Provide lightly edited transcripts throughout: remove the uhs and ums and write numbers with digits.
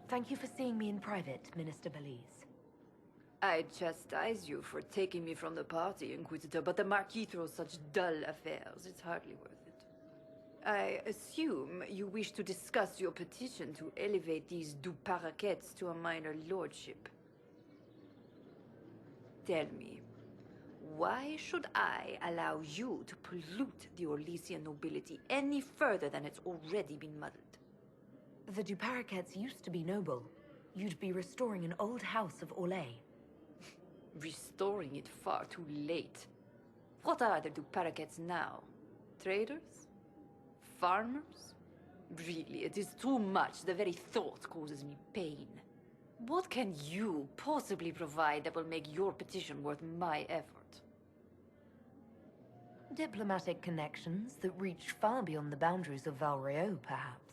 Thank you for seeing me in private, Minister Belize. I chastise you for taking me from the party, Inquisitor, but the Marquis throws such dull affairs. It's hardly worth it. I assume you wish to discuss your petition to elevate these Duparakets to a minor lordship. Tell me, why should I allow you to pollute the Orlesian nobility any further than it's already been muddled? The Duparakets used to be noble. You'd be restoring an old house of Orlais. Restoring it far too late. What are the Duparakets now? Traders? Farmers? Really, it is too much. The very thought causes me pain. What can you possibly provide that will make your petition worth my effort? Diplomatic connections that reach far beyond the boundaries of Valreo, perhaps.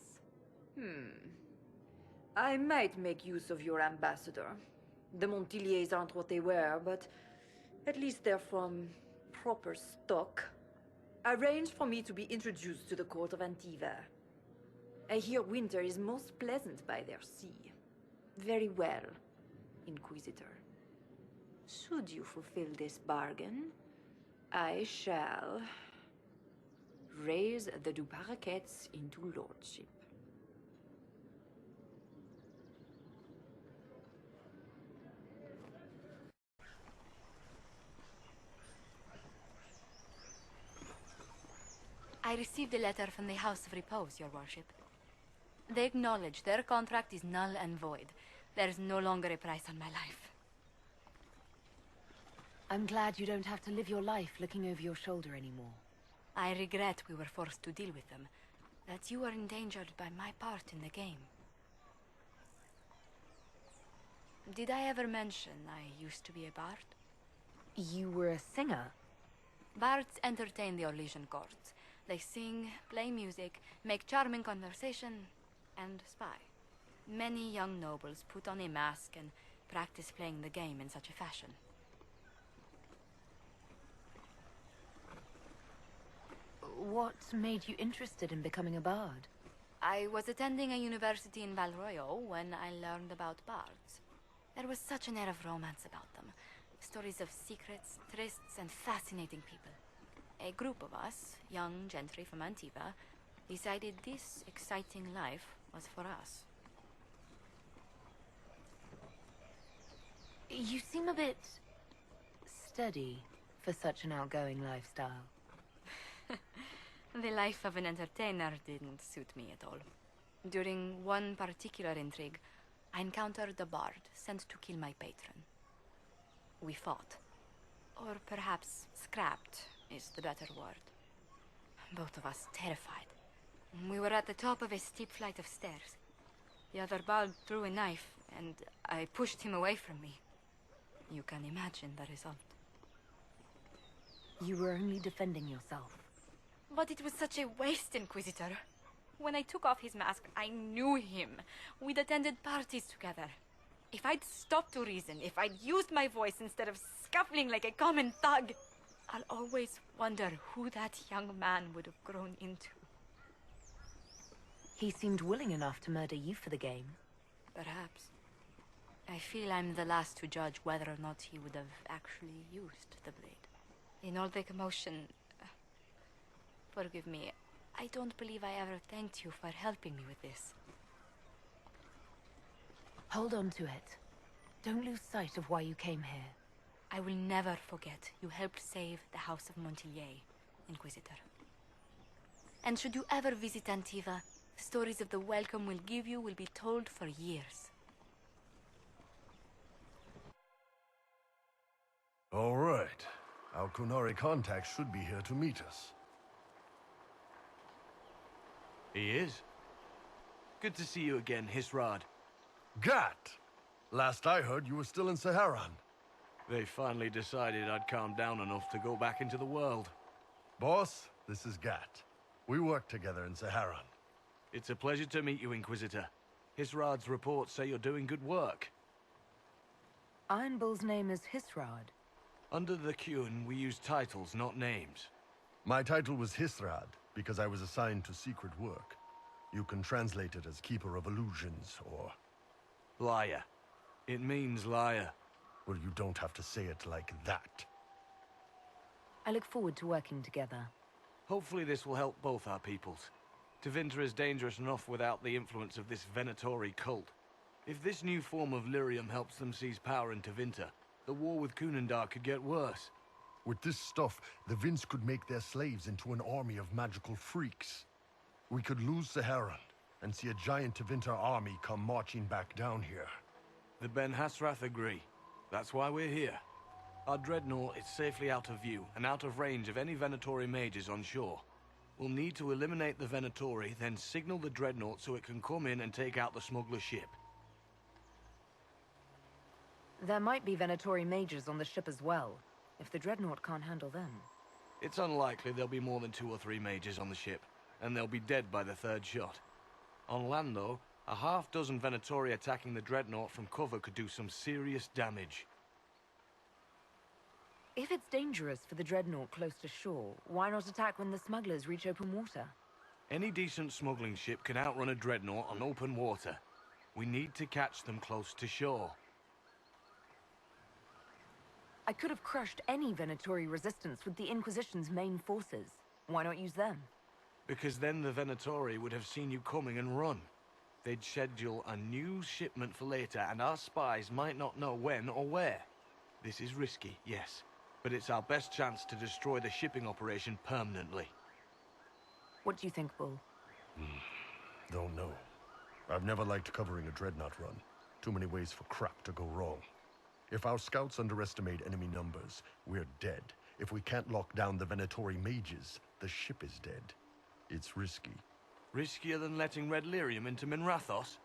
I might make use of your ambassador. The Montiliers aren't what they were, but at least they're from proper stock. Arrange for me to be introduced to the court of Antiva. I hear winter is most pleasant by their sea. Very well, Inquisitor. Should you fulfill this bargain, I shall raise the Duparakets into lordship. I received a letter from the House of Repose, Your Worship. They acknowledge their contract is null and void. There is no longer a price on my life. I'm glad you don't have to live your life looking over your shoulder anymore. I regret we were forced to deal with them, that you are endangered by my part in the game. Did I ever mention I used to be a bard? You were a singer? Bards entertain the Orlesian court. They sing, play music, make charming conversation, and spy. Many young nobles put on a mask and practice playing the game in such a fashion. What made you interested in becoming a bard? I was attending a university in Valroyo when I learned about bards. There was such an air of romance about them. Stories of secrets, trysts, and fascinating people. A group of us, young gentry from Antiva, decided this exciting life was for us. You seem a bit steady for such an outgoing lifestyle. The life of an entertainer didn't suit me at all. During one particular intrigue, I encountered a bard sent to kill my patron. We fought. Or perhaps scrapped is the better word. Both of us terrified. We were at the top of a steep flight of stairs. The other bard drew a knife, and I pushed him away from me. You can imagine the result. You were only defending yourself. But it was such a waste, Inquisitor. When I took off his mask, I knew him. We'd attended parties together. If I'd stopped to reason, if I'd used my voice instead of scuffling like a common thug, I'll always wonder who that young man would have grown into. He seemed willing enough to murder you for the game. Perhaps. I feel I'm the last to judge whether or not he would have actually used the blade. In all the commotion... forgive me, I don't believe I ever thanked you for helping me with this. Hold on to it. Don't lose sight of why you came here. I will never forget you helped save the House of Montilier, Inquisitor. And should you ever visit Antiva, stories of the welcome we'll give you will be told for years. All right. Our Kunari contact should be here to meet us. He is. Good to see you again, Hisrad. Gat! Last I heard, you were still in Saharan. They finally decided I'd calmed down enough to go back into the world. Boss, this is Gat. We work together in Saharan. It's a pleasure to meet you, Inquisitor. Hisrad's reports say you're doing good work. Iron Bull's name is Hisrad. Under the Qun, we use titles, not names. My title was Hisrad, because I was assigned to secret work. You can translate it as Keeper of Illusions, or Liar. It means liar. Well, you don't have to say it like that. I look forward to working together. Hopefully this will help both our peoples. Tevinter is dangerous enough without the influence of this Venatori cult. If this new form of lyrium helps them seize power in Tevinter, the war with Kunendar could get worse. With this stuff, the Vince could make their slaves into an army of magical freaks. We could lose Saharan and see a giant Tevinter army come marching back down here. The Ben Hasrath agree. That's why we're here. Our dreadnought is safely out of view and out of range of any Venatori mages on shore. We'll need to eliminate the Venatori, then signal the dreadnought so it can come in and take out the smuggler ship. There might be Venatori mages on the ship as well, if the dreadnought can't handle them. It's unlikely there'll be more than 2 or 3 mages on the ship, and they'll be dead by the 3rd shot. On land, though, a half-dozen Venatori attacking the dreadnought from cover could do some serious damage. If it's dangerous for the dreadnought close to shore, why not attack when the smugglers reach open water? Any decent smuggling ship can outrun a dreadnought on open water. We need to catch them close to shore. I could have crushed any Venatori resistance with the Inquisition's main forces. Why not use them? Because then the Venatori would have seen you coming and run. They'd schedule a new shipment for later, and our spies might not know when or where. This is risky, yes, but it's our best chance to destroy the shipping operation permanently. What do you think, Bull? Don't know. I've never liked covering a dreadnought run. Too many ways for crap to go wrong. If our scouts underestimate enemy numbers, we're dead. If we can't lock down the Venatori mages, the ship is dead. It's risky. Riskier than letting Red Lyrium into Minrathos?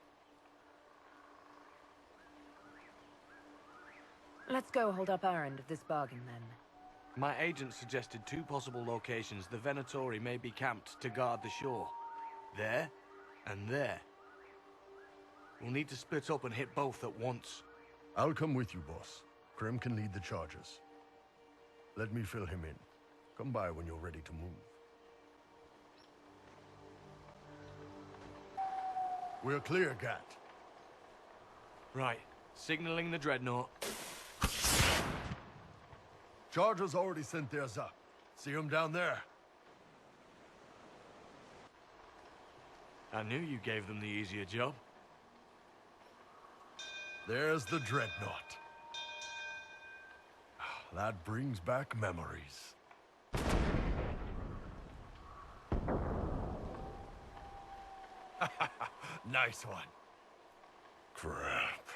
Let's go hold up our end of this bargain, then. My agent suggested 2 possible locations the Venatori may be camped to guard the shore. There, and there. We'll need to split up and hit both at once. I'll come with you, boss. Krem can lead the charges. Let me fill him in. Come by when you're ready to move. We're clear, Gat. Right. Signaling the dreadnought. Chargers already sent theirs up. See them down there? I knew you gave them the easier job. There's the dreadnought. That brings back memories. Nice one. Crap.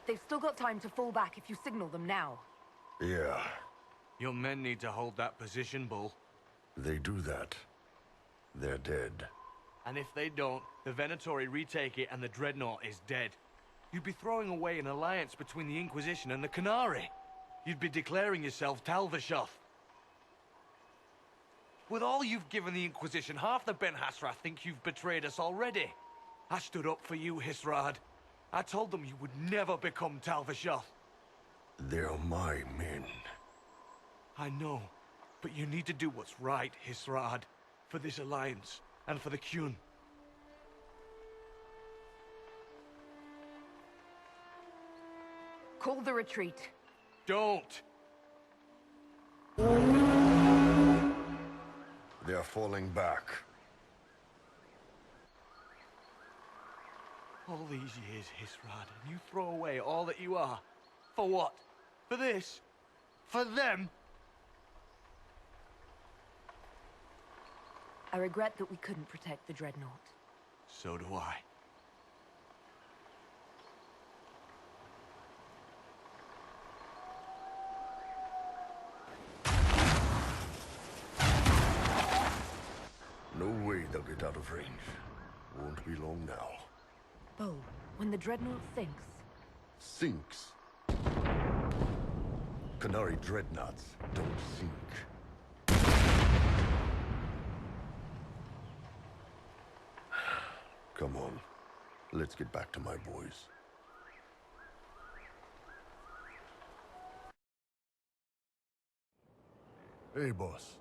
They've still got time to fall back if you signal them now. Yeah, Your men need to hold that position, Bull. they do that. They're dead. And if they don't, the Venatori retake it and the dreadnought is dead. You'd be throwing away an alliance between the Inquisition and the Canary. You'd be declaring yourself Talvashoth. With all you've given the Inquisition, half the Ben Hasrath think you've betrayed us already. I stood up for you, Hisrad. I told them you would never become Talvashoth. They're my men. I know, but you need to do what's right, Hisrad. For this alliance, and for the Qun. Call the retreat. Don't! They're falling back. All these years, Hisrad, and you throw away all that you are. For what? For this? For them? I regret that we couldn't protect the dreadnought. So do I. No way they'll get out of range. Won't be long now. Bo, when the dreadnought sinks, Sinks. Canary dreadnoughts don't sink. Come on. Let's get back to my boys. Hey, boss.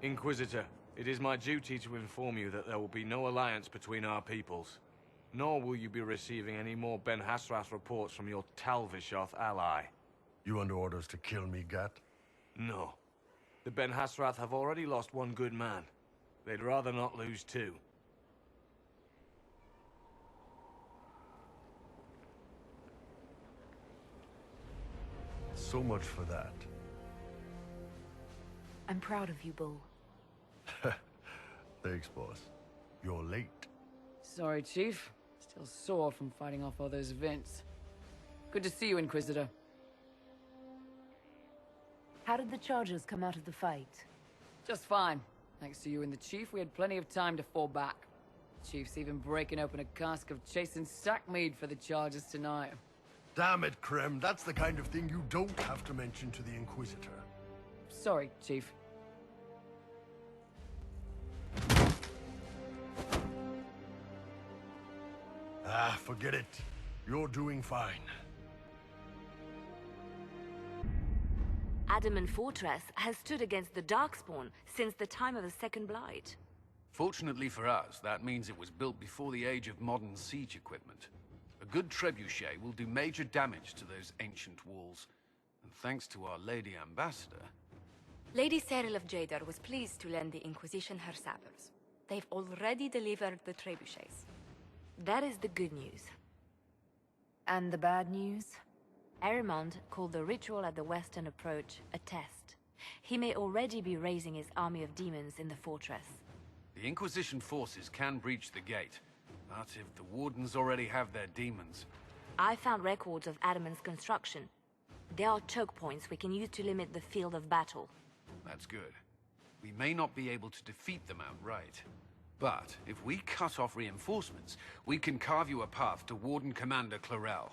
Inquisitor, it is my duty to inform you that there will be no alliance between our peoples. Nor will you be receiving any more Ben Hasrath reports from your Talvishoth ally. You under orders to kill me, Gat? No. The Ben Hasrath have already lost one good man. They'd rather not lose two. So much for that. I'm proud of you, Bull. Thanks, boss. You're late. Sorry, Chief. Still sore from fighting off all those events. Good to see you, Inquisitor. How did the Chargers come out of the fight? Just fine. Thanks to you and the Chief, we had plenty of time to fall back. Chief's even breaking open a cask of chasing sackmead for the Chargers tonight. Damn it, Krem. That's the kind of thing you don't have to mention to the Inquisitor. Sorry, Chief. Ah, forget it. You're doing fine. Adamant Fortress has stood against the Darkspawn since the time of the Second Blight. Fortunately for us, that means it was built before the age of modern siege equipment. A good trebuchet will do major damage to those ancient walls. And thanks to our Lady Ambassador... Lady Cyril of Jadar was pleased to lend the Inquisition her sabers. They've already delivered the trebuchets. That is the good news. And the bad news? Erimond called the ritual at the western approach a test. He may already be raising his army of demons in the fortress. The Inquisition forces can breach the gate, but if the Wardens already have their demons... I found records of Adamant's construction. There are choke points we can use to limit the field of battle. That's good. We may not be able to defeat them outright. But if we cut off reinforcements, we can carve you a path to Warden Commander Clarel.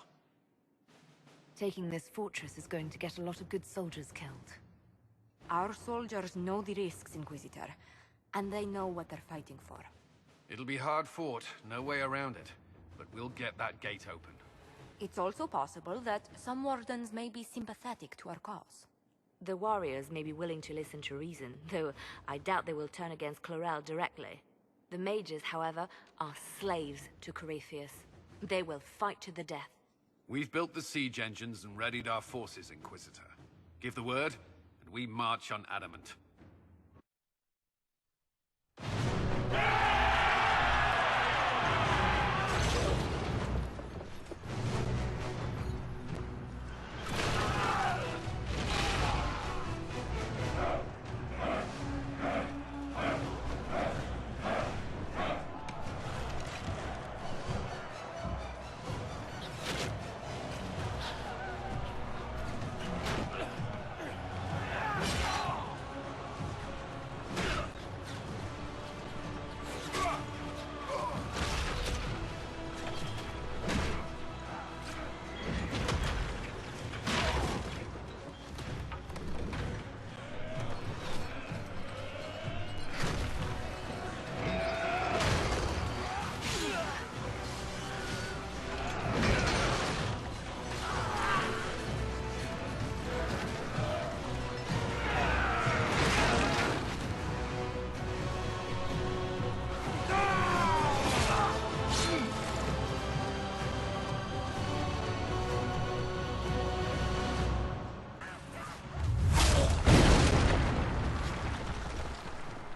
Taking this fortress is going to get a lot of good soldiers killed. Our soldiers know the risks, Inquisitor, and they know what they're fighting for. It'll be hard fought, no way around it. But we'll get that gate open. It's also possible that some wardens may be sympathetic to our cause. The warriors may be willing to listen to reason, though I doubt they will turn against Clarel directly. The mages, however, are slaves to Corypheus. They will fight to the death. We've built the siege engines and readied our forces, Inquisitor. Give the word, and we march on Adamant.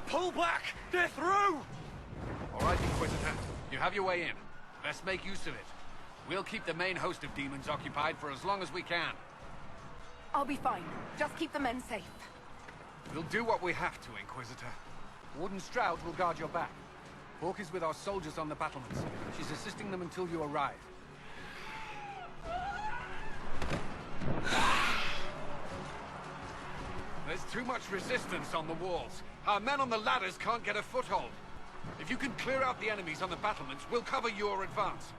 Pull back! They're through! All right, Inquisitor. You have your way in. Best make use of it. We'll keep the main host of demons occupied for as long as we can. I'll be fine. Just keep the men safe. We'll do what we have to, Inquisitor. Warden Stroud will guard your back. Hawk is with our soldiers on the battlements. She's assisting them until you arrive. There's too much resistance on the walls. Our men on the ladders can't get a foothold. If you can clear out the enemies on the battlements, we'll cover your advance.